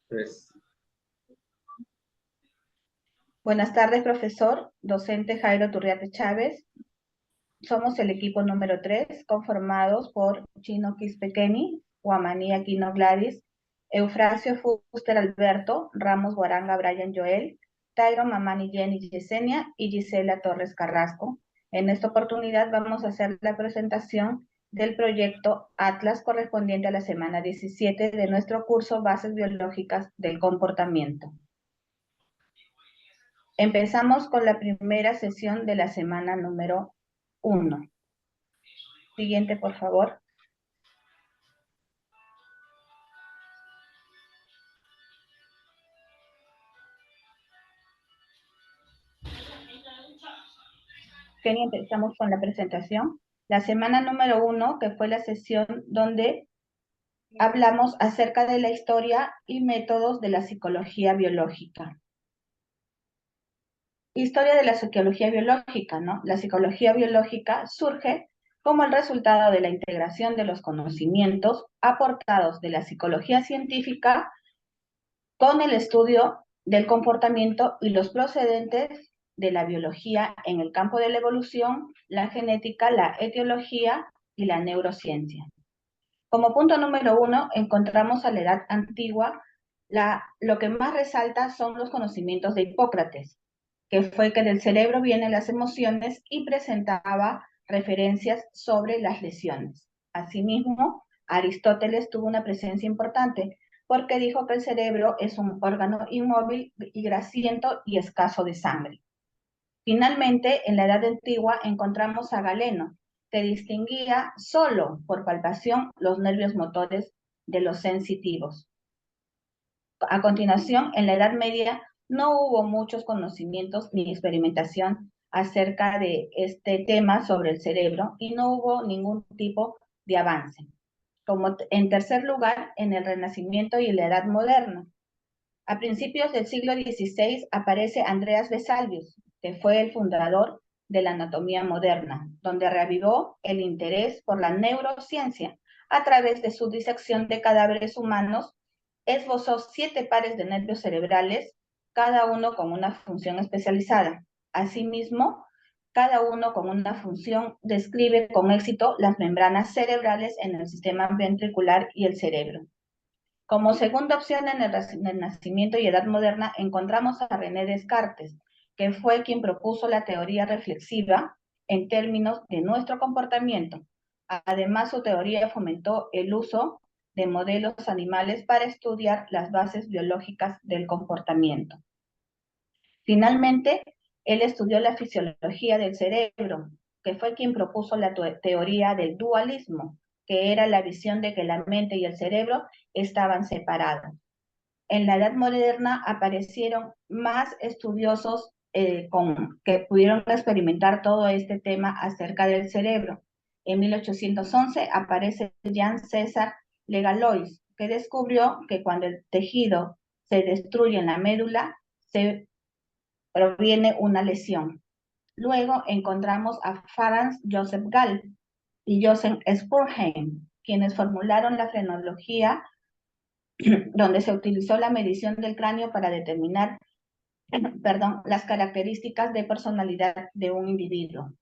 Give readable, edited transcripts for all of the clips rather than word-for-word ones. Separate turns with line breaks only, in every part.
Pues,
Buenas tardes, profesor, docente Jairo Turriate Chávez. Somos el equipo número 3, conformados por Chino Quispequeni, Guamaní Aquino Gladys, Eufrasio Fuster Alberto, Ramos Guaranga Brian Joel, Tairo Mamani Jenny Yesenia y Gisela Torres Carrasco. En esta oportunidad vamos a hacer la presentación del proyecto Atlas correspondiente a la semana 17 de nuestro curso Bases Biológicas del Comportamiento. Empezamos con la primera sesión de la semana número 1. Siguiente, por favor. Kenny, empezamos con la presentación. La semana número 1, que fue la sesión donde hablamos acerca de la historia y métodos de la psicología biológica. Historia de la psicología biológica, ¿no? La psicología biológica surge como el resultado de la integración de los conocimientos aportados de la psicología científica con el estudio del comportamiento y los procedentes de la biología en el campo de la evolución, la genética, la etiología y la neurociencia. Como punto número 1, encontramos a la edad antigua, lo que más resalta son los conocimientos de Hipócrates, que fue que del cerebro vienen las emociones y presentaba referencias sobre las lesiones. Asimismo, Aristóteles tuvo una presencia importante porque dijo que el cerebro es un órgano inmóvil y grasiento y escaso de sangre. Finalmente, en la Edad Antigua encontramos a Galeno, que distinguía solo por palpación los nervios motores de los sensitivos. A continuación, en la Edad Media no hubo muchos conocimientos ni experimentación acerca de este tema sobre el cerebro y no hubo ningún tipo de avance. Como en tercer lugar, en el Renacimiento y en la Edad Moderna. A principios del siglo XVI aparece Andreas Vesalius, que fue el fundador de la anatomía moderna, donde reavivó el interés por la neurociencia a través de su disección de cadáveres humanos. Esbozó 7 pares de nervios cerebrales, cada uno con una función especializada. Asimismo, cada uno con una función describe con éxito las membranas cerebrales en el sistema ventricular y el cerebro. Como segunda opción en el Renacimiento y Edad Moderna encontramos a René Descartes, que fue quien propuso la teoría reflexiva en términos de nuestro comportamiento. Además, su teoría fomentó el uso de modelos animales para estudiar las bases biológicas del comportamiento. Finalmente, él estudió la fisiología del cerebro, que fue quien propuso la teoría del dualismo, que era la visión de que la mente y el cerebro estaban separados. En la Edad Moderna aparecieron más estudiosos que pudieron experimentar todo este tema acerca del cerebro. En 1811 aparece Jean César Legalois, que descubrió que cuando el tejido se destruye en la médula, se proviene una lesión. Luego encontramos a Franz Joseph Gall y Joseph Spurheim, quienes formularon la frenología, donde se utilizó la medición del cráneo para determinar, las características de personalidad de un individuo.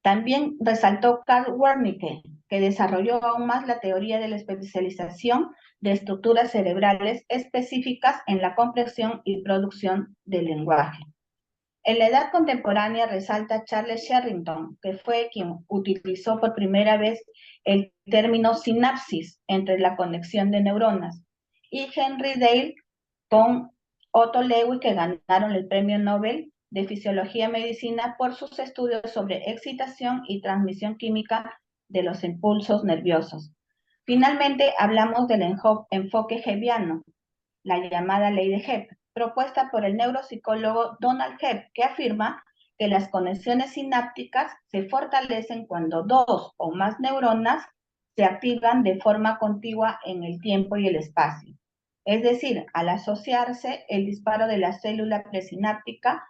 También resaltó Carl Wernicke, que desarrolló aún más la teoría de la especialización de estructuras cerebrales específicas en la comprensión y producción del lenguaje. En la edad contemporánea resalta Charles Sherrington, que fue quien utilizó por primera vez el término sinapsis entre la conexión de neuronas, y Henry Dale con Otto Lewis, que ganaron el Premio Nobel de Fisiología y Medicina por sus estudios sobre excitación y transmisión química de los impulsos nerviosos. Finalmente, hablamos del enfoque hebbiano, la llamada ley de Hebb, propuesta por el neuropsicólogo Donald Hebb, que afirma que las conexiones sinápticas se fortalecen cuando dos o más neuronas se activan de forma contigua en el tiempo y el espacio. Es decir, al asociarse el disparo de la célula presináptica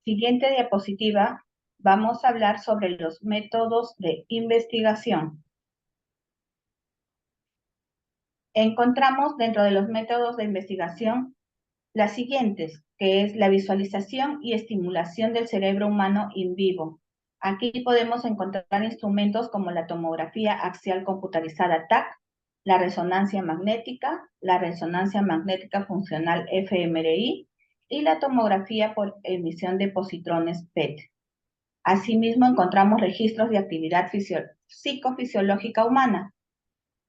Siguiente diapositiva, vamos a hablar sobre los métodos de investigación. Encontramos dentro de los métodos de investigación las siguientes, que es la visualización y estimulación del cerebro humano in vivo. Aquí podemos encontrar instrumentos como la tomografía axial computarizada TAC, la resonancia magnética funcional fMRI y la tomografía por emisión de positrones PET. Asimismo, encontramos registros de actividad psicofisiológica humana,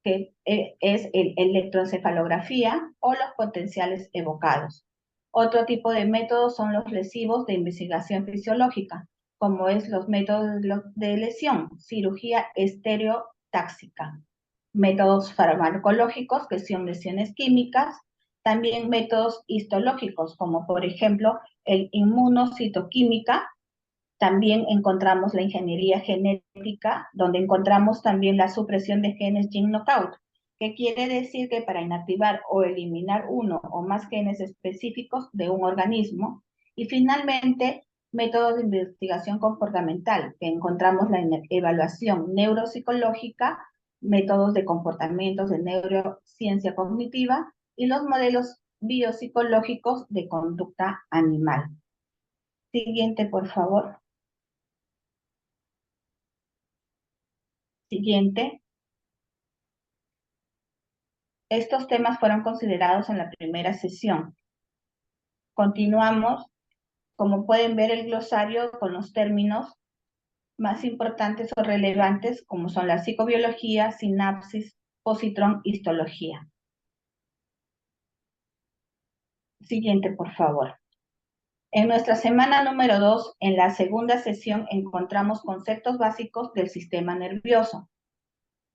que es el electroencefalografía o los potenciales evocados. Otro tipo de métodos son los lesivos de investigación fisiológica, como es los métodos de lesión, cirugía estereotáxica, métodos farmacológicos, que son lesiones químicas, también métodos histológicos, como por ejemplo el inmunocitoquímica. También encontramos la ingeniería genética, donde encontramos también la supresión de genes gene knockout, que quiere decir que para inactivar o eliminar uno o más genes específicos de un organismo. Y finalmente, métodos de investigación comportamental, que encontramos la evaluación neuropsicológica, métodos de comportamientos de neurociencia cognitiva y los modelos biopsicológicos de conducta animal. Siguiente, por favor. Siguiente. Estos temas fueron considerados en la primera sesión. Continuamos, como pueden ver, el glosario con los términos más importantes o relevantes, como son la psicobiología, sinapsis, positrón, histología. Siguiente, por favor. En nuestra semana número 2, en la segunda sesión, encontramos conceptos básicos del sistema nervioso.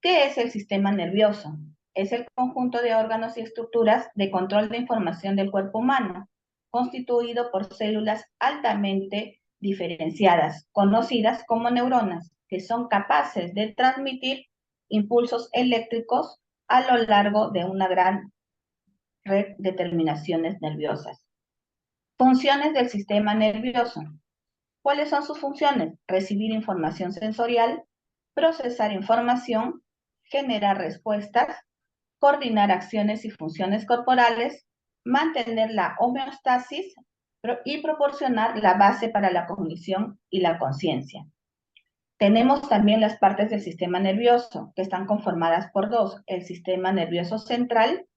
¿Qué es el sistema nervioso? Es el conjunto de órganos y estructuras de control de información del cuerpo humano, constituido por células altamente diferenciadas, conocidas como neuronas, que son capaces de transmitir impulsos eléctricos a lo largo de una gran red de terminaciones nerviosas. Funciones del sistema nervioso. ¿Cuáles son sus funciones? Recibir información sensorial, procesar información, generar respuestas, coordinar acciones y funciones corporales, mantener la homeostasis y proporcionar la base para la cognición y la conciencia. Tenemos también las partes del sistema nervioso, que están conformadas por dos: el sistema nervioso central,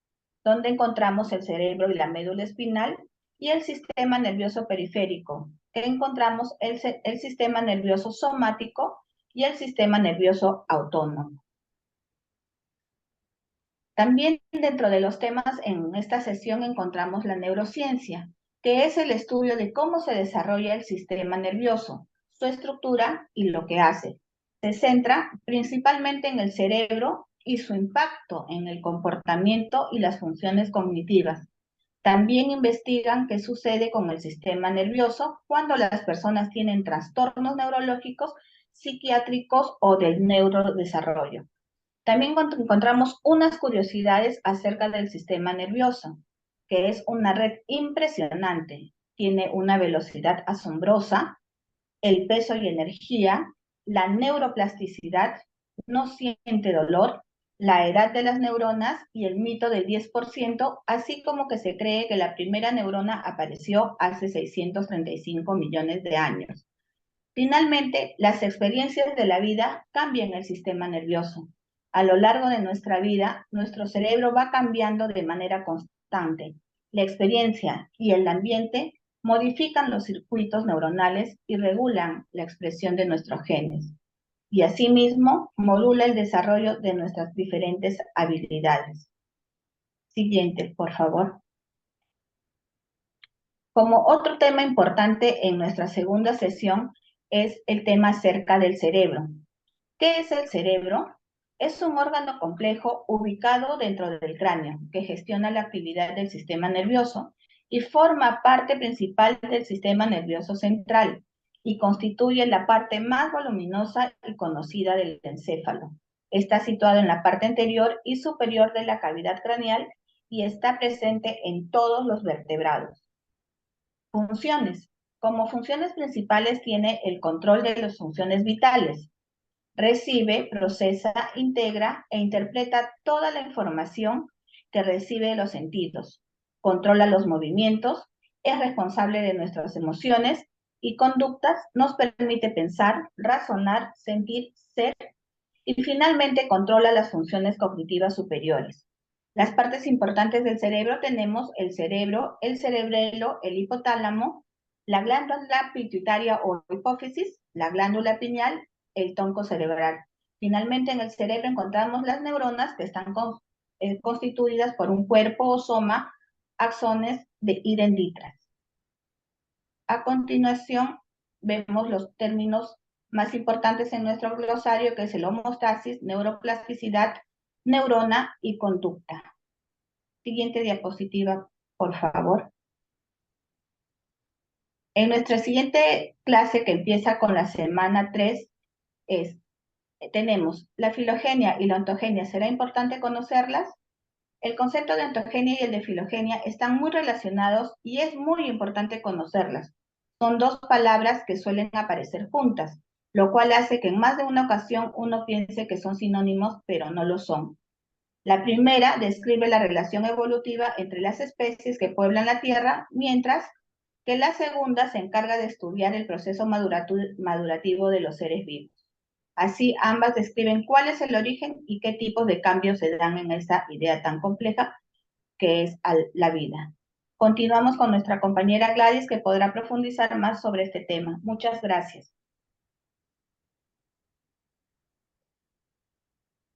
donde encontramos el cerebro y la médula espinal, y el sistema nervioso periférico, que encontramos el sistema nervioso somático y el sistema nervioso autónomo. También dentro de los temas en esta sesión encontramos la neurociencia, que es el estudio de cómo se desarrolla el sistema nervioso, su estructura y lo que hace. Se centra principalmente en el cerebro y su impacto en el comportamiento y las funciones cognitivas. También investigan qué sucede con el sistema nervioso cuando las personas tienen trastornos neurológicos, psiquiátricos o del neurodesarrollo. También encontramos unas curiosidades acerca del sistema nervioso, que es una red impresionante, tiene una velocidad asombrosa, el peso y energía, la neuroplasticidad, no siente dolor, la edad de las neuronas y el mito del 10%, así como que se cree que la primera neurona apareció hace 635 millones de años. Finalmente, las experiencias de la vida cambian el sistema nervioso. A lo largo de nuestra vida, nuestro cerebro va cambiando de manera constante. La experiencia y el ambiente modifican los circuitos neuronales y regulan la expresión de nuestros genes. Y asimismo, modula el desarrollo de nuestras diferentes habilidades. Siguiente, por favor. Como otro tema importante en nuestra segunda sesión es el tema acerca del cerebro. ¿Qué es el cerebro? Es un órgano complejo ubicado dentro del cráneo que gestiona la actividad del sistema nervioso y forma parte principal del sistema nervioso central y constituye la parte más voluminosa y conocida del encéfalo. Está situado en la parte anterior y superior de la cavidad craneal y está presente en todos los vertebrados. Funciones. Como funciones principales tiene el control de las funciones vitales. Recibe, procesa, integra e interpreta toda la información que recibe de los sentidos. Controla los movimientos, es responsable de nuestras emociones y conductas, nos permite pensar, razonar, sentir, ser y finalmente controla las funciones cognitivas superiores. Las partes importantes del cerebro tenemos el cerebro, el cerebelo, el hipotálamo, la glándula pituitaria o hipófisis, la glándula pineal, el tronco cerebral. Finalmente, en el cerebro encontramos las neuronas que están constituidas por un cuerpo o soma, axones y dendritas. A continuación, vemos los términos más importantes en nuestro glosario, que es el homeostasis, neuroplasticidad, neurona y conducta. Siguiente diapositiva, por favor. En nuestra siguiente clase, que empieza con la semana 3, tenemos la filogenia y la ontogenia. ¿Será importante conocerlas? El concepto de ontogenia y el de filogenia están muy relacionados y es muy importante conocerlas. Son dos palabras que suelen aparecer juntas, lo cual hace que en más de una ocasión uno piense que son sinónimos, pero no lo son. La primera describe la relación evolutiva entre las especies que pueblan la Tierra, mientras que la segunda se encarga de estudiar el proceso madurativo de los seres vivos. Así, ambas describen cuál es el origen y qué tipos de cambios se dan en esa idea tan compleja que es la vida. Continuamos con nuestra compañera Gladys, que podrá profundizar más sobre este tema. Muchas gracias.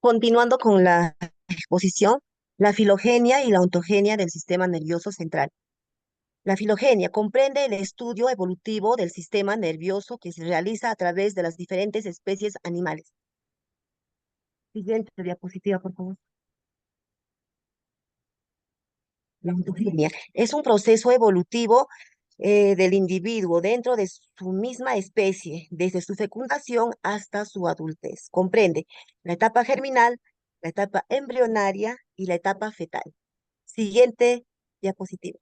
Continuando con la exposición, la filogenia y la ontogenia del sistema nervioso central. La filogenia comprende el estudio evolutivo del sistema nervioso que se realiza a través de las diferentes especies animales. Siguiente diapositiva, por favor. La ontogenia es un proceso evolutivo del individuo dentro de su misma especie, desde su fecundación hasta su adultez. Comprende la etapa germinal, la etapa embrionaria y la etapa fetal. Siguiente diapositiva.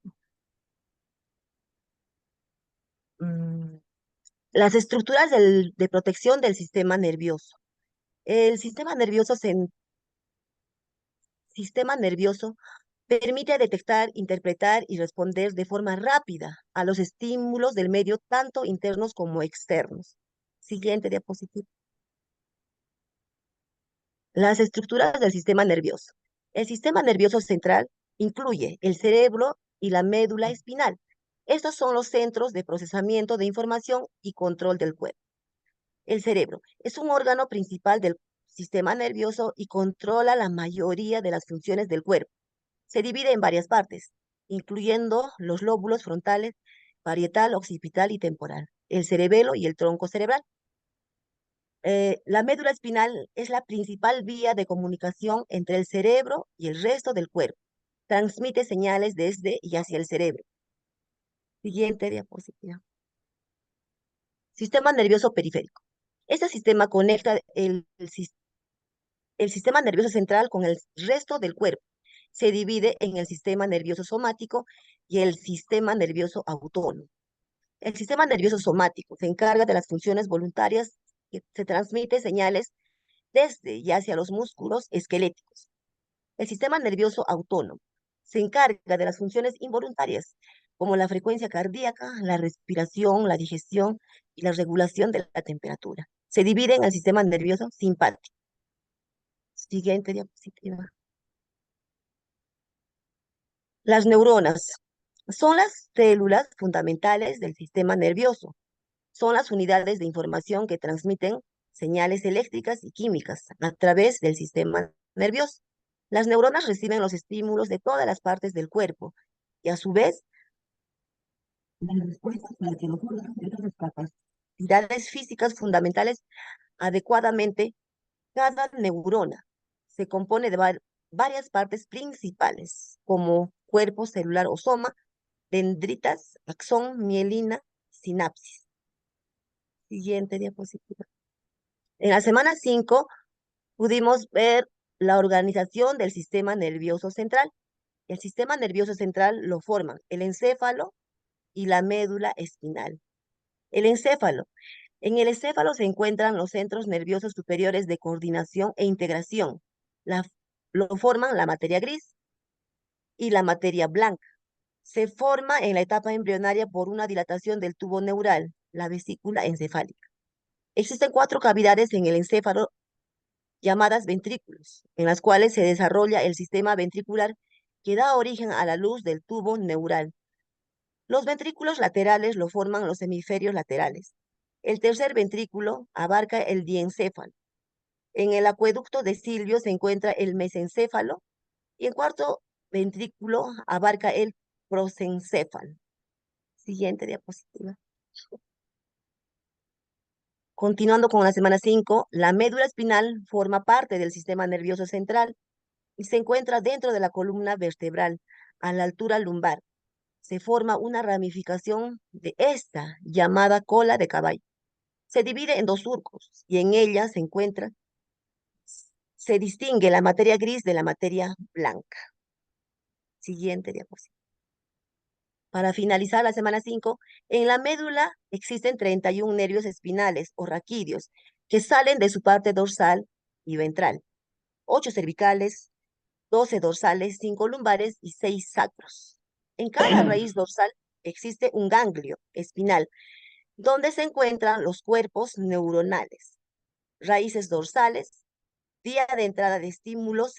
Mm, Las estructuras de protección del sistema nervioso. El sistema nervioso permite detectar, interpretar y responder de forma rápida a los estímulos del medio, tanto internos como externos. Siguiente diapositiva. Las estructuras del sistema nervioso. El sistema nervioso central incluye el cerebro y la médula espinal. Estos son los centros de procesamiento de información y control del cuerpo. El cerebro es un órgano principal del sistema nervioso y controla la mayoría de las funciones del cuerpo. Se divide en varias partes, incluyendo los lóbulos frontales, parietal, occipital y temporal, el cerebelo y el tronco cerebral. La médula espinal es la principal vía de comunicación entre el cerebro y el resto del cuerpo. Transmite señales desde y hacia el cerebro. Siguiente diapositiva. Sistema nervioso periférico. Este sistema conecta el sistema nervioso central con el resto del cuerpo. Se divide en el sistema nervioso somático y el sistema nervioso autónomo. El sistema nervioso somático se encarga de las funciones voluntarias que se transmite señales desde y hacia los músculos esqueléticos. El sistema nervioso autónomo se encarga de las funciones involuntarias, como la frecuencia cardíaca, la respiración, la digestión y la regulación de la temperatura. Se divide en el sistema nervioso simpático. Siguiente diapositiva. Las neuronas son las células fundamentales del sistema nervioso. Son las unidades de información que transmiten señales eléctricas y químicas a través del sistema nervioso. Las neuronas reciben los estímulos de todas las partes del cuerpo y a su vez dan respuestas para que los órganos de las capacidades físicas fundamentales adecuadamente. Cada neurona se compone de varias partes principales, como cuerpo celular o soma, dendritas, axón, mielina, sinapsis. Siguiente diapositiva. En la semana 5 pudimos ver la organización del sistema nervioso central. El sistema nervioso central lo forman el encéfalo y la médula espinal. El encéfalo. En el encéfalo se encuentran los centros nerviosos superiores de coordinación e integración. La- lo forman la materia gris y la materia blanca. Se forma en la etapa embrionaria por una dilatación del tubo neural, la vesícula encefálica. Existen cuatro cavidades en el encéfalo llamadas ventrículos, en las cuales se desarrolla el sistema ventricular que da origen a la luz del tubo neural. Los ventrículos laterales lo forman los hemisferios laterales. El tercer ventrículo abarca el diencéfalo. En el acueducto de Silvio se encuentra el mesencéfalo y el cuarto ventrículo abarca el prosencéfalo. Siguiente diapositiva. Continuando con la semana 5, la médula espinal forma parte del sistema nervioso central y se encuentra dentro de la columna vertebral, a la altura lumbar. Se forma una ramificación de esta llamada cola de caballo. Se divide en dos surcos y en ella se distingue la materia gris de la materia blanca. Siguiente diapositiva. Para finalizar la semana 5, en la médula existen 31 nervios espinales o raquídeos que salen de su parte dorsal y ventral, 8 cervicales, 12 dorsales, 5 lumbares y 6 sacros. En cada raíz dorsal existe un ganglio espinal donde se encuentran los cuerpos neuronales, raíces dorsales, vía de entrada de estímulos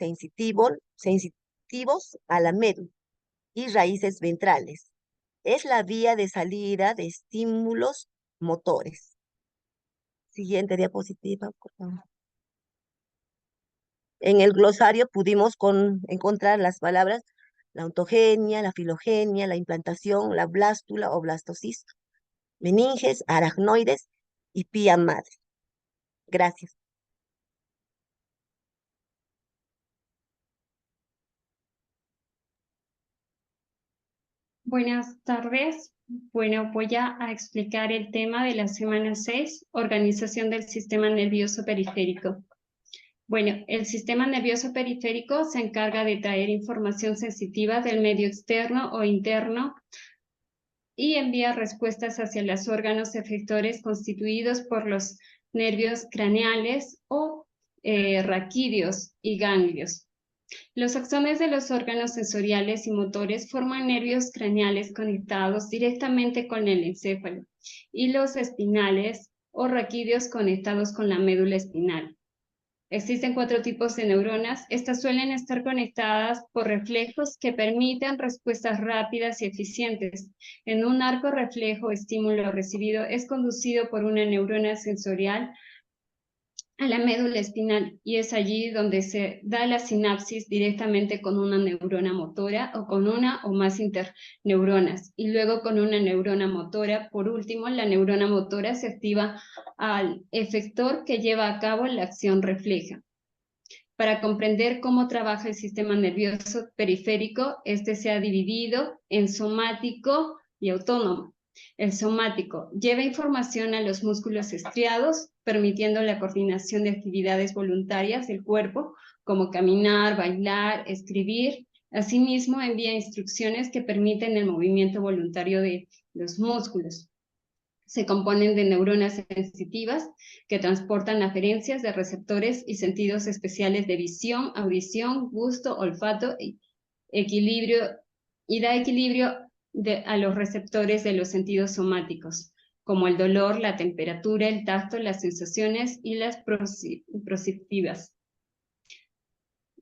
sensitivos a la médula y raíces ventrales. Es la vía de salida de estímulos motores. Siguiente diapositiva, por favor. En el glosario pudimos encontrar las palabras la ontogenia, la filogenia, la implantación, la blástula o blastocisto, meninges, aracnoides y pía madre. Gracias.
Buenas tardes. Bueno, voy a explicar el tema de la semana 6, organización del sistema nervioso periférico. Bueno, el sistema nervioso periférico se encarga de traer información sensitiva del medio externo o interno y envía respuestas hacia los órganos efectores constituidos por los nervios craneales o raquídeos y ganglios. Los axones de los órganos sensoriales y motores forman nervios craneales conectados directamente con el encéfalo y los espinales o raquídeos conectados con la médula espinal. Existen 4 tipos de neuronas. Estas suelen estar conectadas por reflejos que permiten respuestas rápidas y eficientes. En un arco reflejo, estímulo recibido es conducido por una neurona sensorial a la médula espinal y es allí donde se da la sinapsis directamente con una neurona motora o con una o más interneuronas y luego con una neurona motora. Por último, la neurona motora se activa al efector que lleva a cabo la acción refleja. Para comprender cómo trabaja el sistema nervioso periférico, este se ha dividido en somático y autónomo. El somático lleva información a los músculos estriados, permitiendo la coordinación de actividades voluntarias del cuerpo, como caminar, bailar, escribir. Asimismo, envía instrucciones que permiten el movimiento voluntario de los músculos. Se componen de neuronas sensitivas que transportan aferencias de receptores y sentidos especiales de visión, audición, gusto, olfato, equilibrio, y da equilibrio a los receptores de los sentidos somáticos, como el dolor, la temperatura, el tacto, las sensaciones y las proceptivas.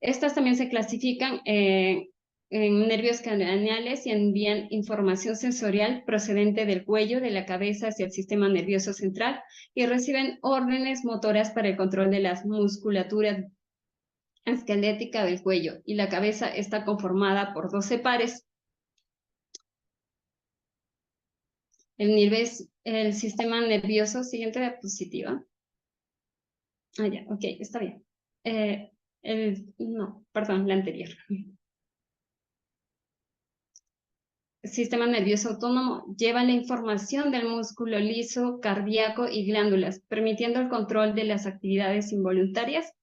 Estas también se clasifican en nervios craneales y envían información sensorial procedente del cuello, de la cabeza hacia el sistema nervioso central y reciben órdenes motoras para el control de la musculatura esquelética del cuello, y la cabeza está conformada por 12 pares. El sistema nervioso, siguiente diapositiva. Ya, ok, está bien. No, perdón, la anterior. El sistema nervioso autónomo lleva la información del músculo liso, cardíaco y glándulas, permitiendo el control de las actividades involuntarias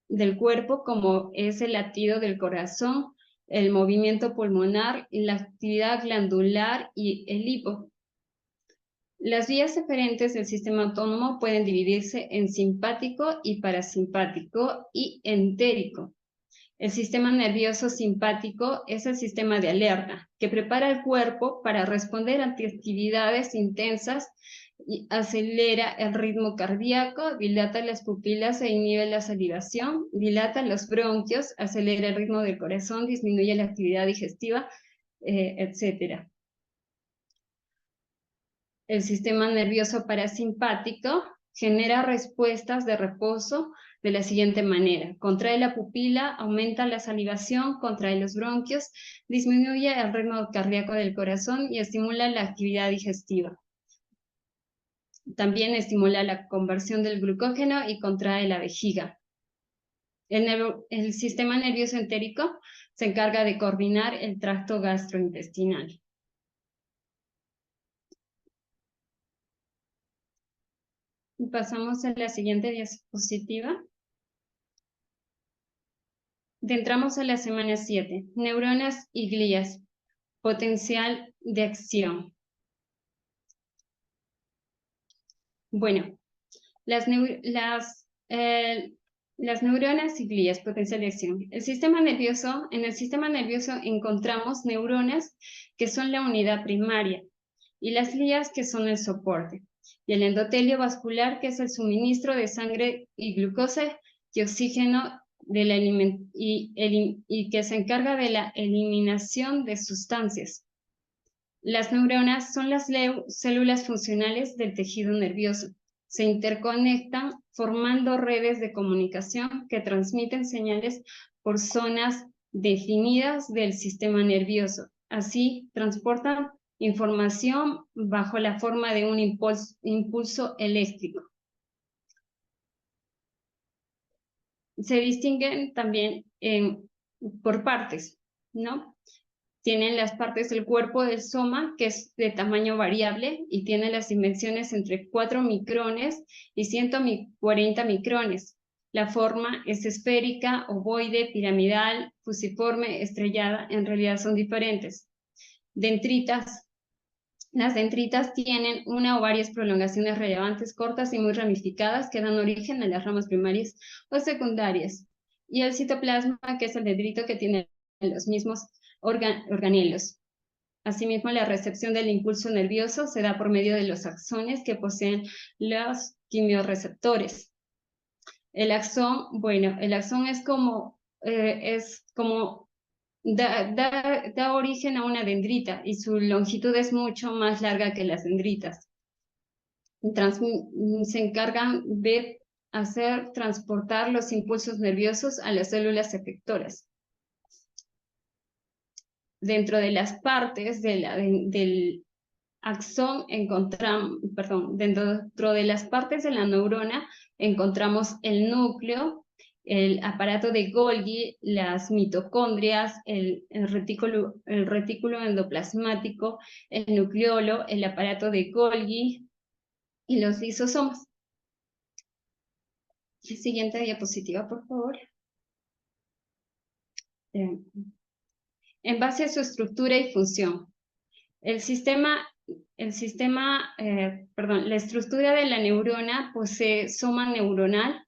del cuerpo, como es el latido del corazón, el movimiento pulmonar, y la actividad glandular y el hipo. Las vías eferentes del sistema autónomo pueden dividirse en simpático y parasimpático y entérico. El sistema nervioso simpático es el sistema de alerta que prepara el cuerpo para responder ante actividades intensas y acelera el ritmo cardíaco, dilata las pupilas e inhibe la salivación, dilata los bronquios, acelera el ritmo del corazón, disminuye la actividad digestiva, etc. El sistema nervioso parasimpático genera respuestas de reposo de la siguiente manera: contrae la pupila, aumenta la salivación, contrae los bronquios, disminuye el ritmo cardíaco del corazón y estimula la actividad digestiva. También estimula la conversión del glucógeno y contrae la vejiga. El sistema nervioso entérico se encarga de coordinar el tracto gastrointestinal. Pasamos a la siguiente diapositiva. Entramos a la semana 7. Neuronas y glías. Potencial de acción. Bueno, las neuronas y glías, potencial de acción. En el sistema nervioso encontramos neuronas, que son la unidad primaria, y las glías, que son el soporte, y el endotelio vascular, que es el suministro de sangre y glucosa y oxígeno y que se encarga de la eliminación de sustancias. Las neuronas son las células funcionales del tejido nervioso. Se interconectan formando redes de comunicación que transmiten señales por zonas definidas del sistema nervioso. Así, transportan información bajo la forma de un impulso eléctrico. Se distinguen también por partes, ¿no? Tienen las partes del cuerpo del soma, que es de tamaño variable y tiene las dimensiones entre 4 micrones y 140 micrones. La forma es esférica, ovoide, piramidal, fusiforme, estrellada. En realidad son diferentes. Dendritas. Las dendritas tienen una o varias prolongaciones relevantes, cortas y muy ramificadas, que dan origen a las ramas primarias o secundarias. Y el citoplasma, que es el dendrito que tiene los mismos organelos. Asimismo, la recepción del impulso nervioso se da por medio de los axones, que poseen los quimiorreceptores. El axón, bueno, el axón es como da origen a una dendrita y su longitud es mucho más larga que las dendritas. Se encargan de transportar los impulsos nerviosos a las células efectoras. Dentro de las partes del axón dentro de las partes de la neurona encontramos el núcleo, el aparato de Golgi, las mitocondrias, el retículo endoplasmático, el nucleolo, el aparato de Golgi y los lisosomas. Siguiente diapositiva, por favor. En base a su estructura y función, la estructura de la neurona posee soma neuronal,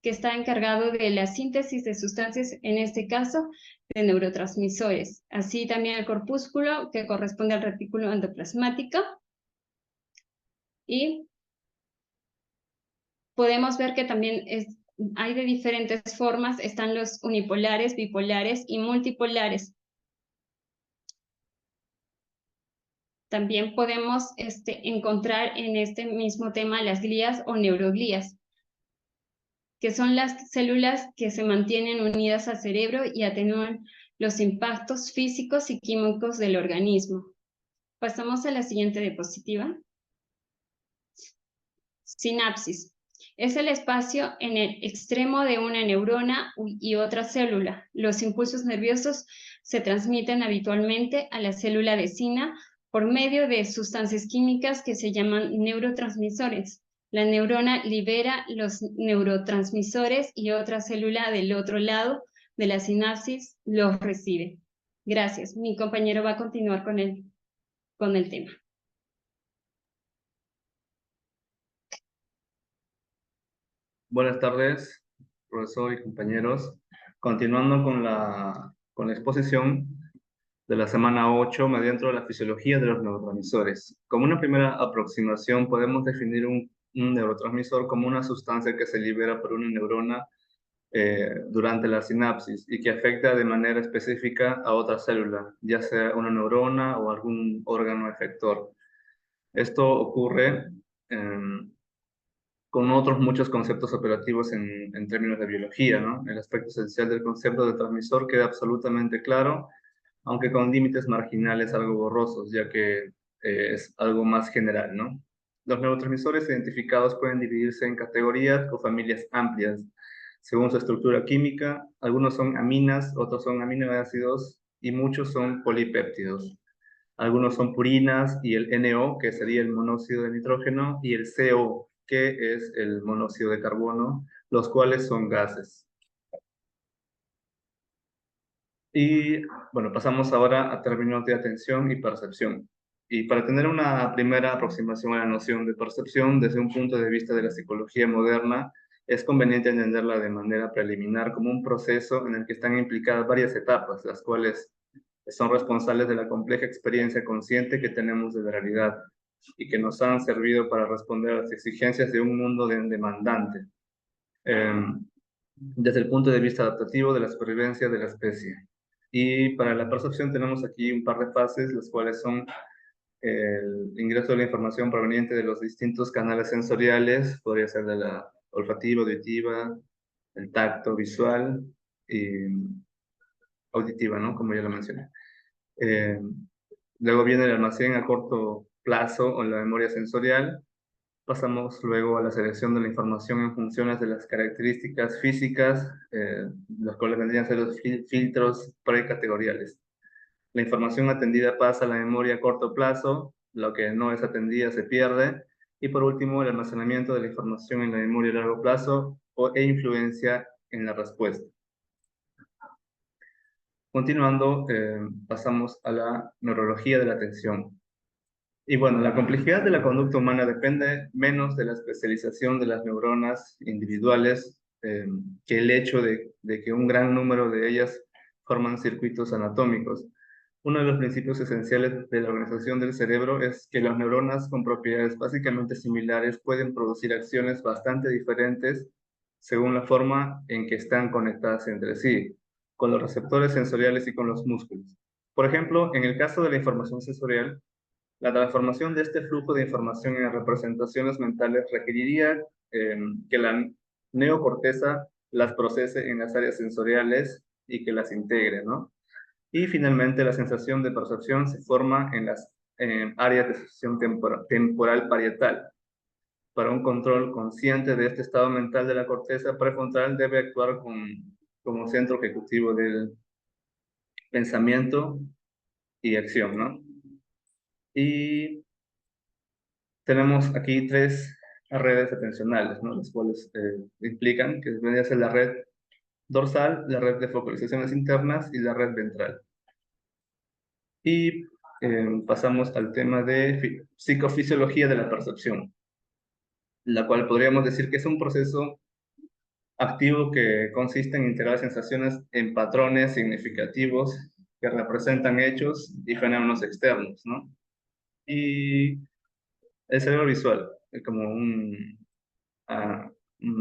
que está encargado de la síntesis de sustancias, en este caso, de neurotransmisores. Así también el corpúsculo, que corresponde al retículo endoplasmático. Y podemos ver que también hay de diferentes formas, están los unipolares, bipolares y multipolares. También podemos encontrar en este mismo tema las glías o neuroglías, que son las células que se mantienen unidas al cerebro y atenúan los impactos físicos y químicos del organismo. Pasamos a la siguiente diapositiva. Sinapsis. Es el espacio en el extremo de una neurona y otra célula. Los impulsos nerviosos se transmiten habitualmente a la célula vecina por medio de sustancias químicas que se llaman neurotransmisores. La neurona libera los neurotransmisores y otra célula del otro lado de la sinapsis los recibe. Gracias. Mi compañero va a continuar con el tema.
Buenas tardes, profesor y compañeros. Continuando con la exposición de la semana 8, me adentro de la fisiología de los neurotransmisores. Como una primera aproximación, podemos definir un neurotransmisor como una sustancia que se libera por una neurona durante la sinapsis y que afecta de manera específica a otra célula, ya sea una neurona o algún órgano efector. Esto ocurre con otros muchos conceptos operativos en términos de biología, ¿no? El aspecto esencial del concepto de transmisor queda absolutamente claro, aunque con límites marginales algo borrosos, ya que es algo más general, ¿no? Los neurotransmisores identificados pueden dividirse en categorías o familias amplias, según su estructura química. Algunos son aminas, otros son aminoácidos y muchos son polipéptidos. Algunos son purinas y el NO, que sería el monóxido de nitrógeno, y el CO, que es el monóxido de carbono, los cuales son gases. Y bueno, pasamos ahora a términos de atención y percepción. Y para tener una primera aproximación a la noción de percepción desde un punto de vista de la psicología moderna, es conveniente entenderla de manera preliminar como un proceso en el que están implicadas varias etapas, las cuales son responsables de la compleja experiencia consciente que tenemos de la realidad y que nos han servido para responder a las exigencias de un mundo demandante, desde el punto de vista adaptativo de la supervivencia de la especie. Y para la percepción tenemos aquí un par de fases, las cuales son el ingreso de la información proveniente de los distintos canales sensoriales, podría ser de la olfativa, auditiva, el tacto, visual y auditiva, ¿no? Como ya lo mencioné. Eh, Luego viene el almacén a corto plazo o la memoria sensorial. Pasamos luego a la selección de la información en funciones de las características físicas, los cuales vendrían a ser los filtros precategoriales. La información atendida pasa a la memoria a corto plazo, lo que no es atendida se pierde. Y por último, el almacenamiento de la información en la memoria a largo plazo e influencia en la respuesta. Continuando, pasamos a la neurología de la atención. Y bueno, la complejidad de la conducta humana depende menos de la especialización de las neuronas individuales que el hecho de que un gran número de ellas forman circuitos anatómicos. Uno de los principios esenciales de la organización del cerebro es que las neuronas con propiedades básicamente similares pueden producir acciones bastante diferentes según la forma en que están conectadas entre sí, con los receptores sensoriales y con los músculos. Por ejemplo, en el caso de la información sensorial, la transformación de este flujo de información en representaciones mentales requeriría que la neocorteza las procese en las áreas sensoriales y que las integre, ¿no? Y finalmente la sensación de percepción se forma en las áreas de sensación temporal parietal. Para un control consciente de este estado mental de la corteza prefrontal debe actuar como centro ejecutivo del pensamiento y acción, ¿no? Y tenemos aquí tres redes atencionales, ¿no? Las cuales implican que debería ser la red dorsal, la red de focalizaciones internas y la red ventral. Y pasamos al tema de psicofisiología de la percepción, la cual podríamos decir que es un proceso activo que consiste en integrar sensaciones en patrones significativos que representan hechos y fenómenos externos, ¿no? Y el cerebro visual, como un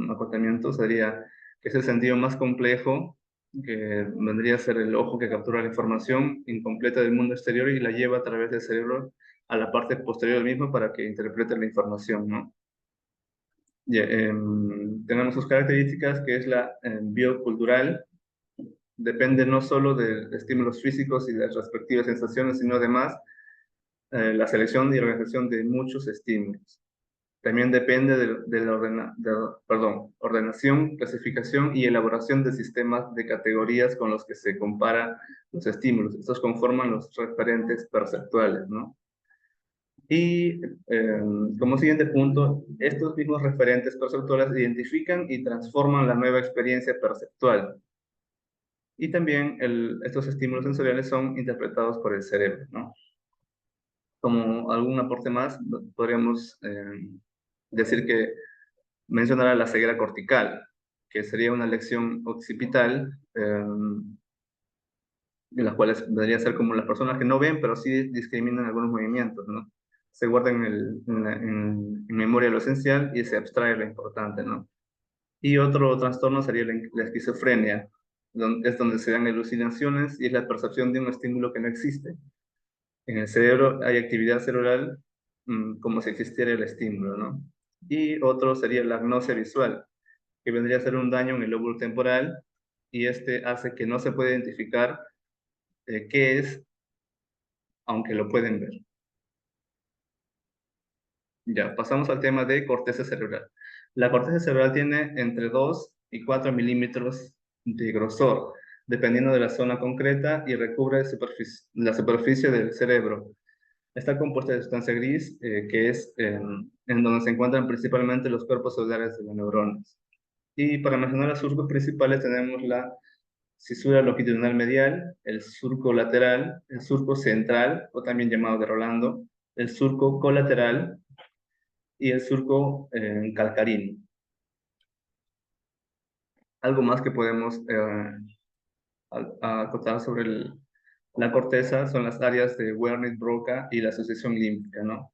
acotamiento, sería que es el sentido más complejo, que vendría a ser el ojo que captura la información incompleta del mundo exterior y la lleva a través del cerebro a la parte posterior del mismo para que interprete la información, ¿no? Tenemos sus características, que es la biocultural, depende no solo de estímulos físicos y de las respectivas sensaciones, sino además la selección y organización de muchos estímulos. También depende de la ordenación, clasificación y elaboración de sistemas de categorías con los que se compara los estímulos. Estos conforman los referentes perceptuales, ¿no? Y como siguiente punto, estos mismos referentes perceptuales identifican y transforman la nueva experiencia perceptual. Y también estos estímulos sensoriales son interpretados por el cerebro, ¿no? Como algún aporte más, podríamos decir que mencionará la ceguera cortical, que sería una lesión occipital, en las cuales debería ser como las personas que no ven, pero sí discriminan algunos movimientos, ¿no? Se guarda en memoria lo esencial y se abstrae lo importante, ¿no? Y otro trastorno sería la esquizofrenia, es donde se dan alucinaciones y es la percepción de un estímulo que no existe. En el cerebro hay actividad cerebral como si existiera el estímulo, ¿no? Y otro sería la agnosia visual, que vendría a ser un daño en el lóbulo temporal y este hace que no se pueda identificar qué es, aunque lo pueden ver. Ya, pasamos al tema de corteza cerebral. La corteza cerebral tiene entre 2 y 4 milímetros de grosor, dependiendo de la zona concreta, y recubre la superficie del cerebro. Está compuesta de sustancia gris, que es en donde se encuentran principalmente los cuerpos celulares de las neuronas. Y para mencionar los surcos principales tenemos la cisura longitudinal medial, el surco lateral, el surco central, o también llamado de Rolando, el surco colateral y el surco calcarino. Algo más que podemos acotar sobre la corteza son las áreas de Wernicke-Broca y la asociación límbica, ¿no?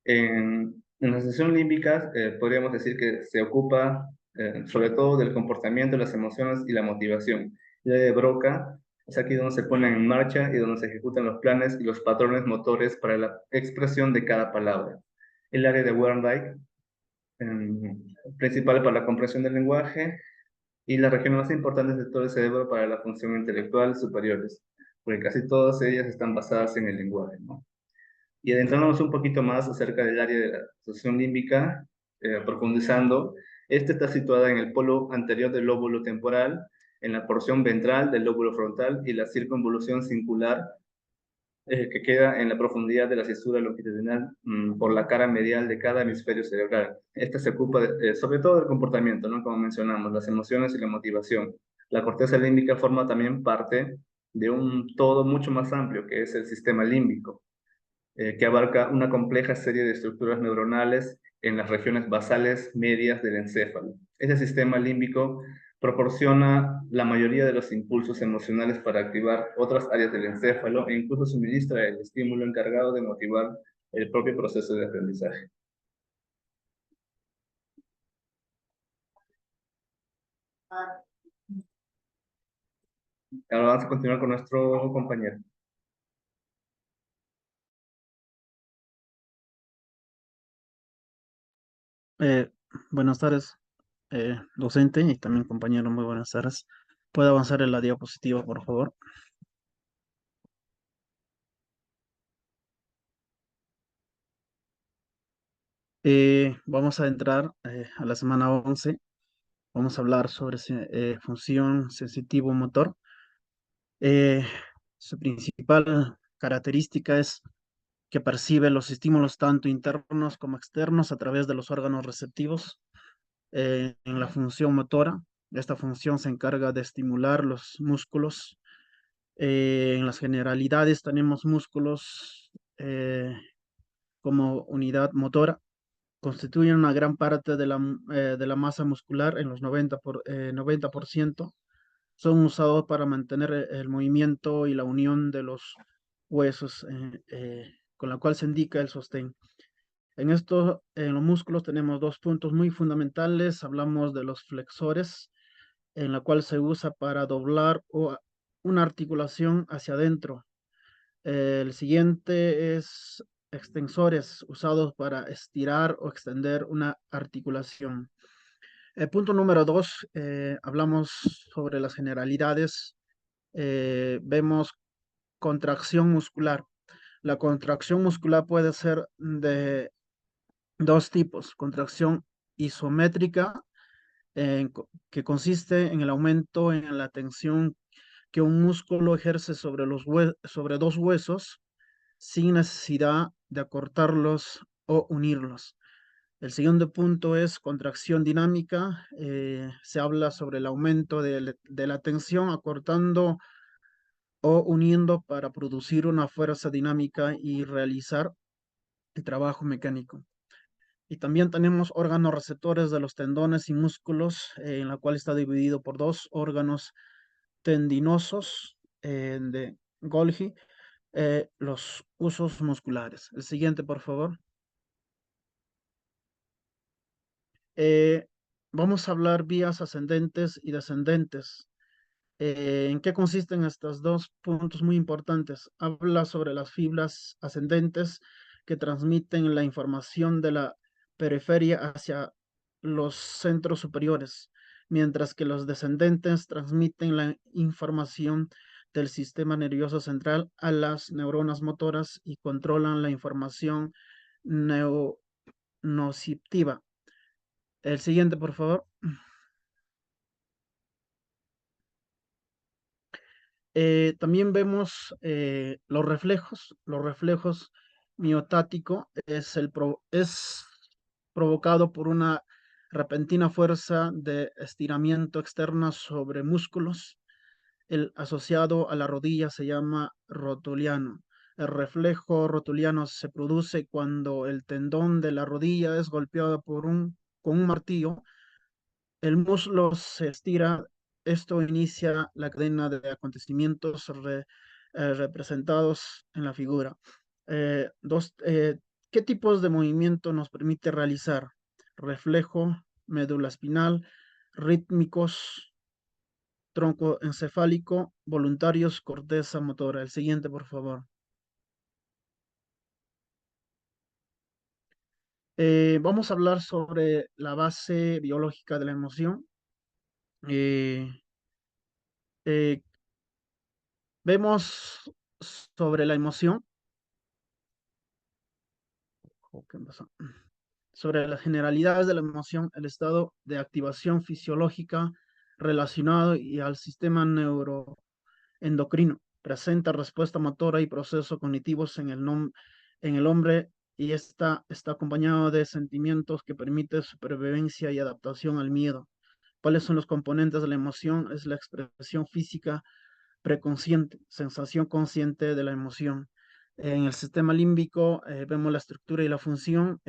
En la asociación límbica podríamos decir que se ocupa sobre todo del comportamiento, las emociones y la motivación. La de Broca es aquí donde se ponen en marcha y donde se ejecutan los planes y los patrones motores para la expresión de cada palabra. El área de Wernicke, principal para la comprensión del lenguaje, y las regiones más importantes de todo el cerebro para la función intelectual superiores, porque casi todas ellas están basadas en el lenguaje, ¿no? Y adentrándonos un poquito más acerca del área de la asociación límbica, profundizando, esta está situada en el polo anterior del lóbulo temporal, en la porción ventral del lóbulo frontal y la circunvolución singular que queda en la profundidad de la cisura longitudinal por la cara medial de cada hemisferio cerebral. Esta se ocupa sobre todo del comportamiento, ¿no? Como mencionamos, las emociones y la motivación. La corteza límbica forma también parte de un todo mucho más amplio, que es el sistema límbico, que abarca una compleja serie de estructuras neuronales en las regiones basales medias del encéfalo. Este sistema límbico proporciona la mayoría de los impulsos emocionales para activar otras áreas del encéfalo e incluso suministra el estímulo encargado de motivar el propio proceso de aprendizaje. Ahora vamos a continuar con nuestro compañero.
Eh, Buenas tardes, docente y también compañero, muy buenas tardes. ¿Puede avanzar en la diapositiva, por favor? Vamos a entrar a la semana 11. Vamos a hablar sobre función sensitivo-motor. Su principal característica es que percibe los estímulos tanto internos como externos a través de los órganos receptivos. En la función motora, esta función se encarga de estimular los músculos. En las generalidades tenemos músculos como unidad motora, constituyen una gran parte de la masa muscular, en los 90%, son usados para mantener el movimiento y la unión de los huesos, con la cual se indica el sostén. En los músculos tenemos dos puntos muy fundamentales. Hablamos de los flexores, en la cual se usa para doblar una articulación hacia adentro. El siguiente es extensores, usados para estirar o extender una articulación. El punto número 2, hablamos sobre las generalidades. Vemos contracción muscular. La contracción muscular puede ser de dos tipos: contracción isométrica, que consiste en el aumento en la tensión que un músculo ejerce sobre dos huesos sin necesidad de acortarlos o unirlos. El siguiente punto es contracción dinámica. Se habla sobre el aumento de la tensión acortando o uniendo para producir una fuerza dinámica y realizar el trabajo mecánico. Y también tenemos órganos receptores de los tendones y músculos, en la cual está dividido por dos órganos tendinosos de Golgi, los usos musculares. El siguiente, por favor. Vamos a hablar vías ascendentes y descendentes. ¿En qué consisten estos dos puntos muy importantes? Habla sobre las fibras ascendentes que transmiten la información de la periferia hacia los centros superiores, mientras que los descendentes transmiten la información del sistema nervioso central a las neuronas motoras y controlan la información nociceptiva. El siguiente, por favor. También vemos los reflejos. Los reflejos miotático es provocado por una repentina fuerza de estiramiento externa sobre músculos. El asociado a la rodilla se llama rotuliano. El reflejo rotuliano se produce cuando el tendón de la rodilla es golpeado con un martillo. El muslo se estira. Esto inicia la cadena de acontecimientos representados en la figura. ¿Qué tipos de movimiento nos permite realizar? Reflejo, médula espinal, rítmicos, tronco encefálico, voluntarios, corteza motora. El siguiente, por favor. Vamos a hablar sobre la base biológica de la emoción. Eh, eh, Vemos sobre la emoción, ¿qué pasó? Sobre las generalidades de la emoción, el estado de activación fisiológica relacionado y al sistema neuroendocrino. Presenta respuesta motora y procesos cognitivos en el hombre y está acompañado de sentimientos que permiten supervivencia y adaptación al miedo. ¿Cuáles son los componentes de la emoción? Es la expresión física preconsciente, sensación consciente de la emoción. En el sistema límbico vemos la estructura y la función.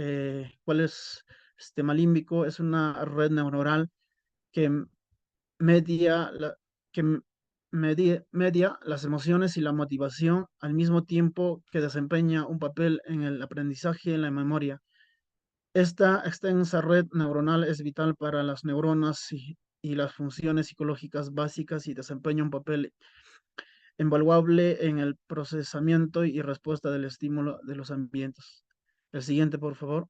¿Cuál es el sistema límbico? Es una red neuronal que media, que media las emociones y la motivación al mismo tiempo que desempeña un papel en el aprendizaje y en la memoria. Esta extensa red neuronal es vital para las neuronas y las funciones psicológicas básicas y desempeña un papel invaluable en el procesamiento y respuesta del estímulo de los ambientes. El siguiente, por favor.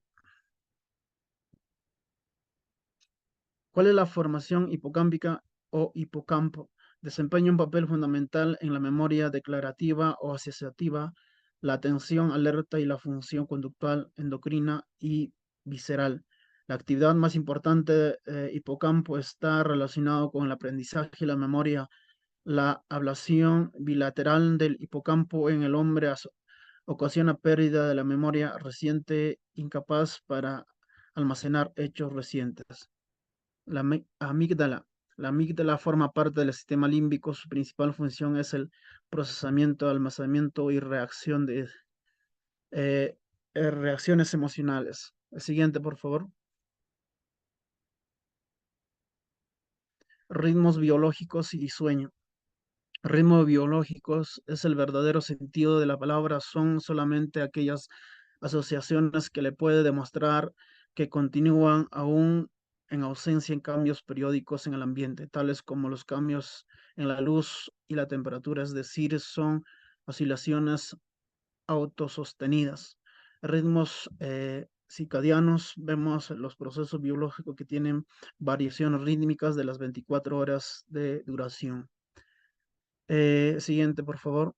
¿Cuál es la formación hipocámpica o hipocampo? Desempeña un papel fundamental en la memoria declarativa o asociativa, la atención alerta y la función conductual, endocrina y visceral. La actividad más importante de hipocampo está relacionada con el aprendizaje y la memoria. La ablación bilateral del hipocampo en el hombre ocasiona pérdida de la memoria reciente, incapaz para almacenar hechos recientes. La amígdala. La amígdala forma parte del sistema límbico. Su principal función es el procesamiento, almacenamiento y reacción de reacciones emocionales. El siguiente, por favor. Ritmos biológicos y sueño. Ritmos biológicos es el verdadero sentido de la palabra, son solamente aquellas asociaciones que le puede demostrar que continúan aún en ausencia en cambios periódicos en el ambiente, tales como los cambios en la luz y la temperatura, es decir, son oscilaciones autosostenidas. Ritmos circadianos, vemos los procesos biológicos que tienen variaciones rítmicas de las 24 horas de duración. Siguiente, por favor.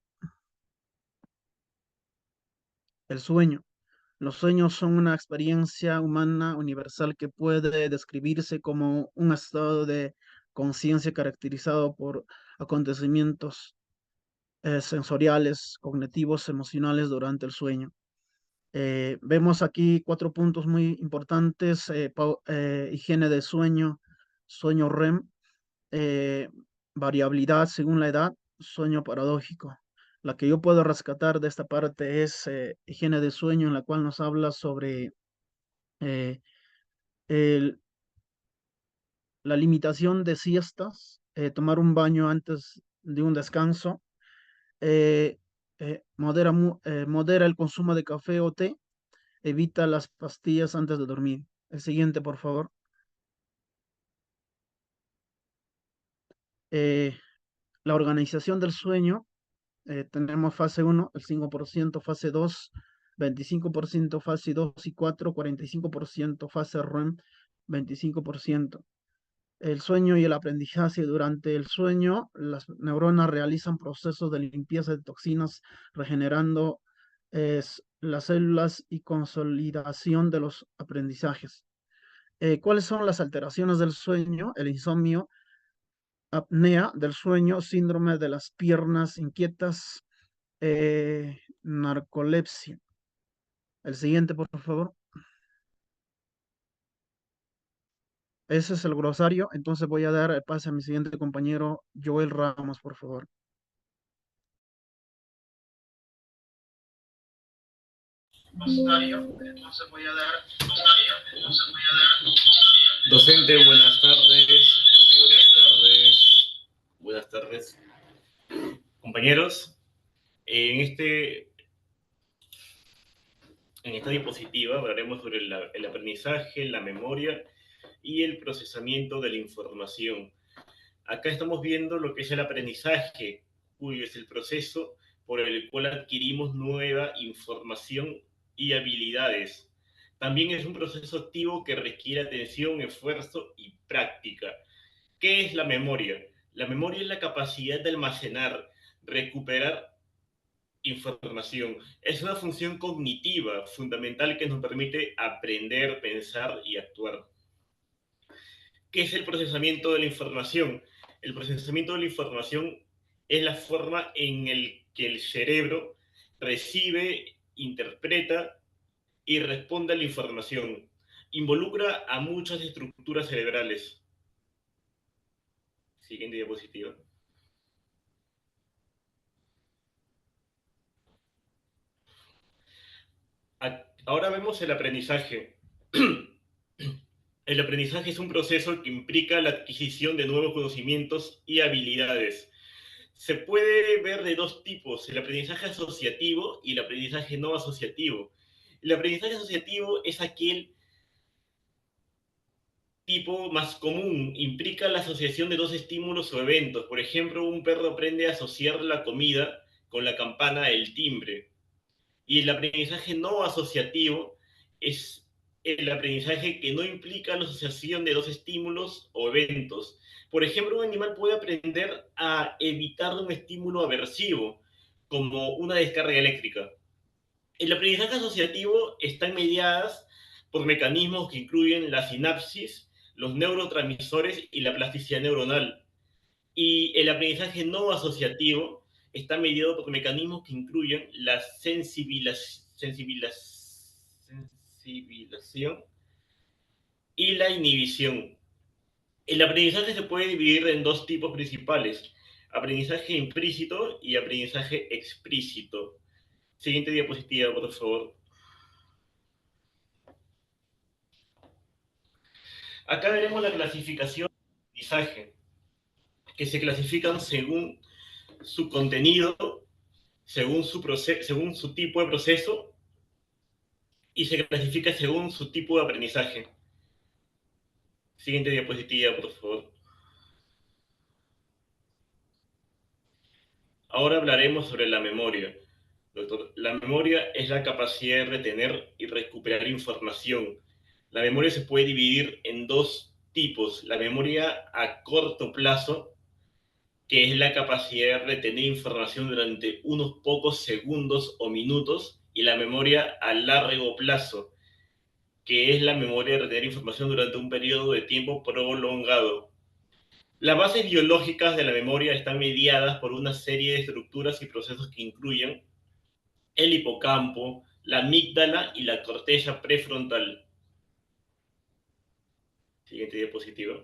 El sueño. Los sueños son una experiencia humana universal que puede describirse como un estado de conciencia caracterizado por acontecimientos sensoriales, cognitivos, emocionales durante el sueño. Vemos aquí 4 puntos muy importantes: higiene de sueño, sueño REM, eh, variabilidad según la edad, sueño paradójico. La que yo puedo rescatar de esta parte es higiene de sueño, en la cual nos habla sobre Eh, el- la limitación de siestas, tomar un baño antes de un descanso, eh, modera el consumo de café o té, evita las pastillas antes de dormir. El siguiente, por favor. Eh, la organización del sueño, tenemos fase uno, el 5%, fase 2, 25%, fase 2 y 4, 45%, fase REM, 25%. El sueño y el aprendizaje. Durante el sueño, las neuronas realizan procesos de limpieza de toxinas, regenerando las células y consolidación de los aprendizajes. ¿Cuáles son las alteraciones del sueño? El insomnio, apnea del sueño, síndrome de las piernas inquietas, narcolepsia. El siguiente, por favor. Ese es el glosario. Entonces voy a dar el pase a mi siguiente compañero, Joel Ramos, por favor.
Docente, buenas tardes. Buenas tardes. Buenas tardes. Compañeros, en, este, en esta diapositiva hablaremos sobre el aprendizaje, la memoria y el procesamiento de la información. Acá estamos viendo lo que es el aprendizaje, cuyo es el proceso por el cual adquirimos nueva información y habilidades. También es un proceso activo que requiere atención, esfuerzo y práctica. ¿Qué es la memoria? La memoria es la capacidad de almacenar, recuperar información. Es una función cognitiva fundamental que nos permite aprender, pensar y actuar. ¿Qué es el procesamiento de la información? El procesamiento de la información es la forma en la que el cerebro recibe, interpreta y responde a la información. Involucra a muchas estructuras cerebrales. Siguiente diapositiva. Ahora vemos el aprendizaje. El aprendizaje es un proceso que implica la adquisición de nuevos conocimientos y habilidades. Se puede ver de dos tipos, el aprendizaje asociativo y el aprendizaje no asociativo. El aprendizaje asociativo es aquel tipo más común, implica la asociación de dos estímulos o eventos. Por ejemplo, un perro aprende a asociar la comida con la campana, el timbre. Y el aprendizaje no asociativo es el aprendizaje que no implica la asociación de dos estímulos o eventos. Por ejemplo, un animal puede aprender a evitar un estímulo aversivo, como una descarga eléctrica. El aprendizaje asociativo está mediadas por mecanismos que incluyen la sinapsis, los neurotransmisores y la plasticidad neuronal. Y el aprendizaje no asociativo está mediado por mecanismos que incluyen la sensibilización y la inhibición. El aprendizaje se puede dividir en dos tipos principales: aprendizaje implícito y aprendizaje explícito. Siguiente diapositiva, por favor. Acá veremos la clasificación de aprendizaje, que se clasifican según su contenido, según su tipo de proceso, y se clasifica según su tipo de aprendizaje. Siguiente diapositiva, por favor. Ahora hablaremos sobre la memoria. Doctor, la memoria es la capacidad de retener y recuperar información. La memoria se puede dividir en dos tipos: la memoria a corto plazo, que es la capacidad de retener información durante unos pocos segundos o minutos, y la memoria a largo plazo, que es la memoria de retener información durante un periodo de tiempo prolongado. Las bases biológicas de la memoria están mediadas por una serie de estructuras y procesos que incluyen el hipocampo, la amígdala y la corteza prefrontal. Siguiente diapositiva.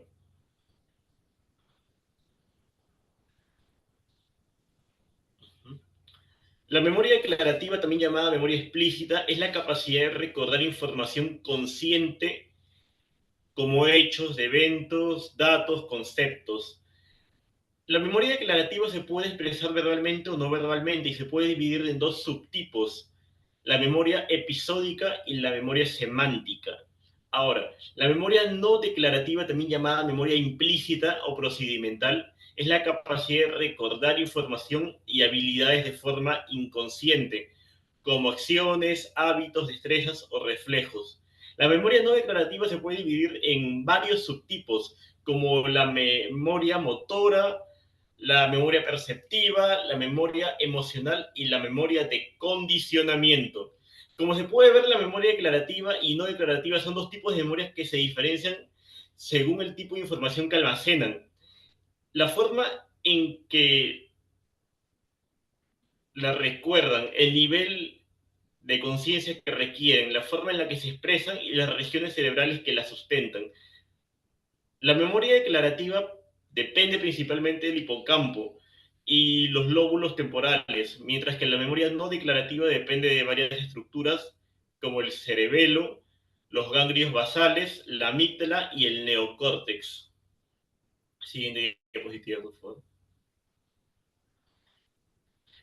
La memoria declarativa, también llamada memoria explícita, es la capacidad de recordar información consciente como hechos, eventos, datos, conceptos. La memoria declarativa se puede expresar verbalmente o no verbalmente y se puede dividir en dos subtipos, la memoria episódica y la memoria semántica. Ahora, la memoria no declarativa, también llamada memoria implícita o procedimental, es la capacidad de recordar información y habilidades de forma inconsciente, como acciones, hábitos, destrezas o reflejos. La memoria no declarativa se puede dividir en varios subtipos, como la memoria motora, la memoria perceptiva, la memoria emocional y la memoria de condicionamiento. Como se puede ver, la memoria declarativa y no declarativa son dos tipos de memorias que se diferencian según el tipo de información que almacenan. La forma en que la recuerdan, el nivel de conciencia que requieren, la forma en la que se expresan y las regiones cerebrales que la sustentan. La memoria declarativa depende principalmente del hipocampo y los lóbulos temporales, mientras que la memoria no declarativa depende de varias estructuras como el cerebelo, los ganglios basales, la amígdala y el neocórtex. Siguiente diapositiva, por favor.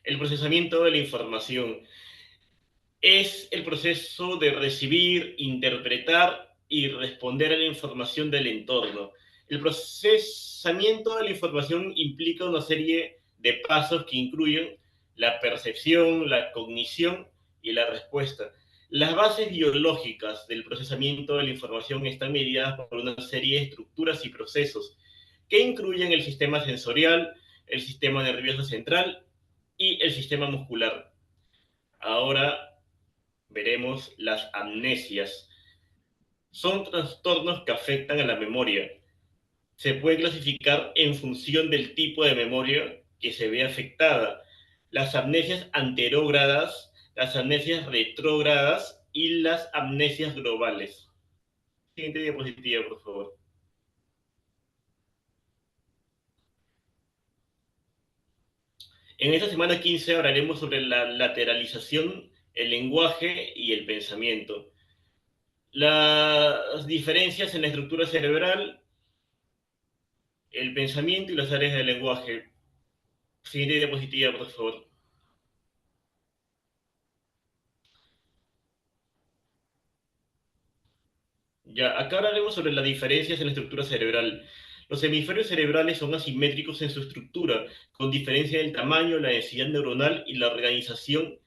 El procesamiento de la información es el proceso de recibir, interpretar y responder a la información del entorno. El procesamiento de la información implica una serie de pasos que incluyen la percepción, la cognición y la respuesta. Las bases biológicas del procesamiento de la información están mediadas por una serie de estructuras y procesos que incluyen el sistema sensorial, el sistema nervioso central y el sistema muscular. Ahora veremos las amnesias. Son trastornos que afectan a la memoria. Se puede clasificar en función del tipo de memoria que se ve afectada. Las amnesias anterógradas, las amnesias retrógradas y las amnesias globales. Siguiente diapositiva, por favor. En esta semana 15 hablaremos sobre la lateralización, el lenguaje y el pensamiento. Las diferencias en la estructura cerebral, el pensamiento y las áreas del lenguaje. Siguiente diapositiva, por favor. Ya, acá hablaremos sobre las diferencias en la estructura cerebral. Los hemisferios cerebrales son asimétricos en su estructura, con diferencia en el tamaño, la densidad neuronal y la organización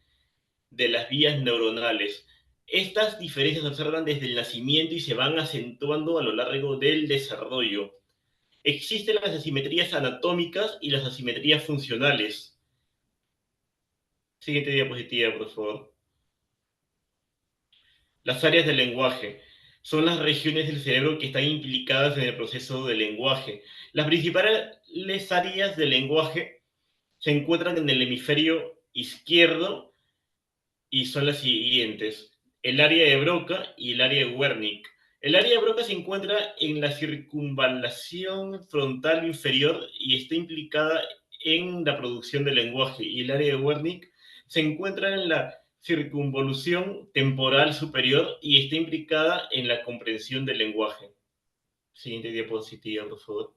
de las vías neuronales. Estas diferencias se observan desde el nacimiento y se van acentuando a lo largo del desarrollo. Existen las asimetrías anatómicas y las asimetrías funcionales. Siguiente diapositiva, por favor. Las áreas del lenguaje son las regiones del cerebro que están implicadas en el proceso del lenguaje. Las principales áreas del lenguaje se encuentran en el hemisferio izquierdo y son las siguientes: el área de Broca y el área de Wernicke. El área de Broca se encuentra en la circunvalación frontal inferior y está implicada en la producción del lenguaje, y el área de Wernicke se encuentra en la circunvolución temporal superior y está implicada en la comprensión del lenguaje. Siguiente diapositiva, por favor.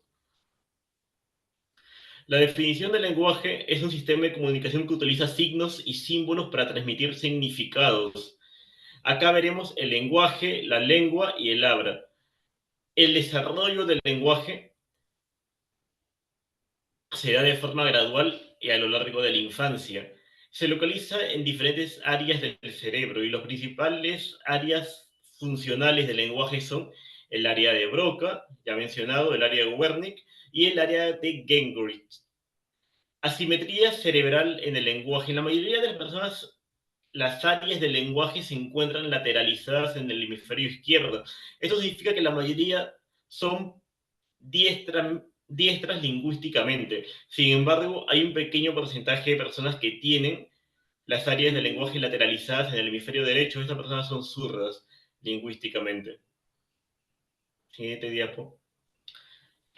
La definición del lenguaje es un sistema de comunicación que utiliza signos y símbolos para transmitir significados. Acá veremos el lenguaje, la lengua y el habla. El desarrollo del lenguaje se da de forma gradual y a lo largo de la infancia. Se localiza en diferentes áreas del cerebro y las principales áreas funcionales del lenguaje son el área de Broca, ya mencionado, el área de Wernicke y el área de Gingrich. Asimetría cerebral en el lenguaje. En la mayoría de las personas, las áreas del lenguaje se encuentran lateralizadas en el hemisferio izquierdo. Esto significa que la mayoría son diestras lingüísticamente. Sin embargo, hay un pequeño porcentaje de personas que tienen las áreas del lenguaje lateralizadas en el hemisferio derecho. Estas personas son zurdas lingüísticamente. Siguiente diapo.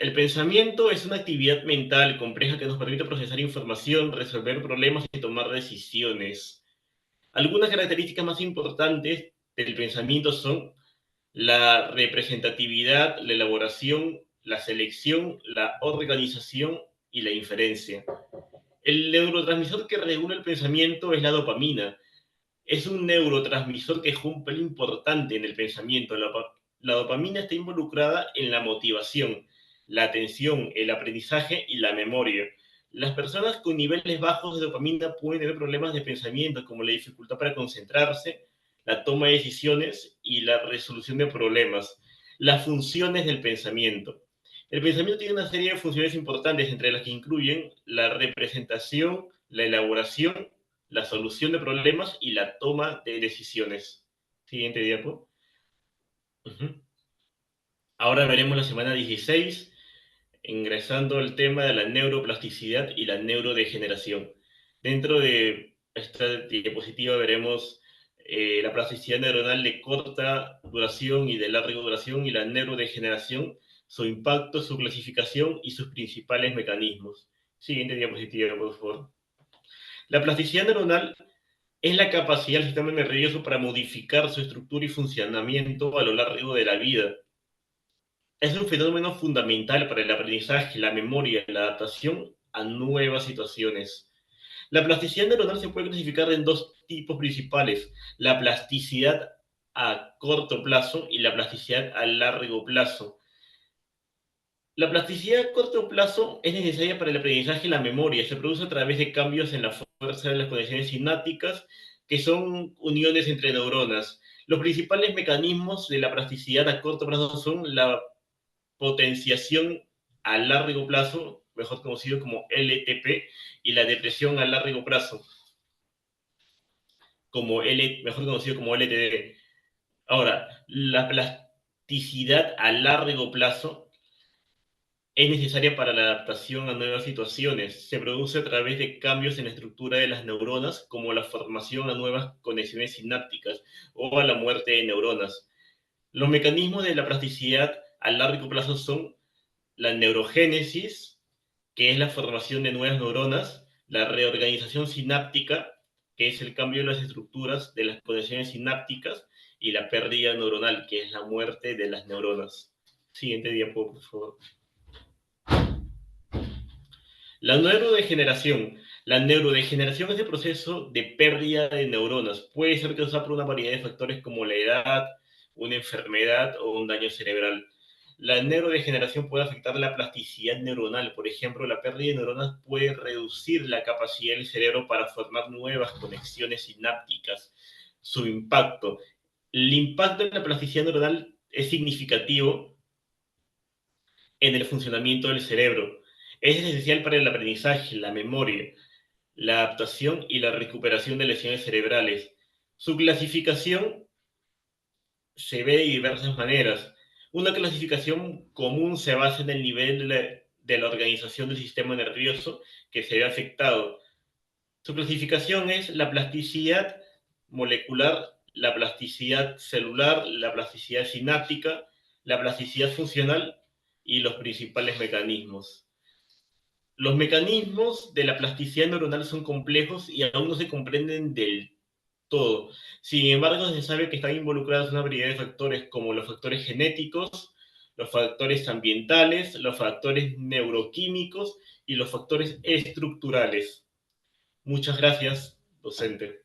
El pensamiento es una actividad mental compleja que nos permite procesar información, resolver problemas y tomar decisiones. Algunas características más importantes del pensamiento son la representatividad, la elaboración, la selección, la organización y la inferencia. El neurotransmisor que regula el pensamiento es la dopamina. Es un neurotransmisor que juega un papel importante en el pensamiento. La dopamina está involucrada en la motivación, la atención, el aprendizaje y la memoria. Las personas con niveles bajos de dopamina pueden tener problemas de pensamiento, como la dificultad para concentrarse, la toma de decisiones y la resolución de problemas. Las funciones del pensamiento. El pensamiento tiene una serie de funciones importantes, entre las que incluyen la representación, la elaboración, la solución de problemas y la toma de decisiones. Siguiente diapo. Ahora veremos la semana 16, ingresando al tema de la neuroplasticidad y la neurodegeneración. Dentro de esta diapositiva veremos la plasticidad neuronal de corta duración y de larga duración y la neurodegeneración, su impacto, su clasificación y sus principales mecanismos. Siguiente diapositiva, por favor. La plasticidad neuronal es la capacidad del sistema nervioso para modificar su estructura y funcionamiento a lo largo de la vida. Es un fenómeno fundamental para el aprendizaje, la memoria y la adaptación a nuevas situaciones. La plasticidad neuronal se puede clasificar en dos tipos principales: la plasticidad a corto plazo y la plasticidad a largo plazo. La plasticidad a corto plazo es necesaria para el aprendizaje y la memoria. Se produce a través de cambios en la fuerza de las conexiones sinápticas, que son uniones entre neuronas. Los principales mecanismos de la plasticidad a corto plazo son la potenciación a largo plazo, mejor conocido como LTP, y la depresión a largo plazo, mejor conocido como LTD. Ahora, la plasticidad a largo plazo es necesaria para la adaptación a nuevas situaciones. Se produce a través de cambios en la estructura de las neuronas, como la formación a nuevas conexiones sinápticas o a la muerte de neuronas. Los mecanismos de la plasticidad a largo plazo son la neurogénesis, que es la formación de nuevas neuronas, la reorganización sináptica, que es el cambio de las estructuras de las conexiones sinápticas, y la pérdida neuronal, que es la muerte de las neuronas. Siguiente diapo, por favor. La neurodegeneración. La neurodegeneración es el proceso de pérdida de neuronas. Puede ser causada por una variedad de factores como la edad, una enfermedad o un daño cerebral. La neurodegeneración puede afectar la plasticidad neuronal. Por ejemplo, la pérdida de neuronas puede reducir la capacidad del cerebro para formar nuevas conexiones sinápticas. Su impacto. El impacto en la plasticidad neuronal es significativo en el funcionamiento del cerebro. Es esencial para el aprendizaje, la memoria, la adaptación y la recuperación de lesiones cerebrales. Su clasificación se ve de diversas maneras. Una clasificación común se basa en el nivel de la organización del sistema nervioso que se ve afectado. Su clasificación es la plasticidad molecular, la plasticidad celular, la plasticidad sináptica, la plasticidad funcional y los principales mecanismos. Los mecanismos de la plasticidad neuronal son complejos y aún no se comprenden del todo. Sin embargo, se sabe que están involucrados una variedad de factores como los factores genéticos, los factores ambientales, los factores neuroquímicos y los factores estructurales. Muchas gracias, docente.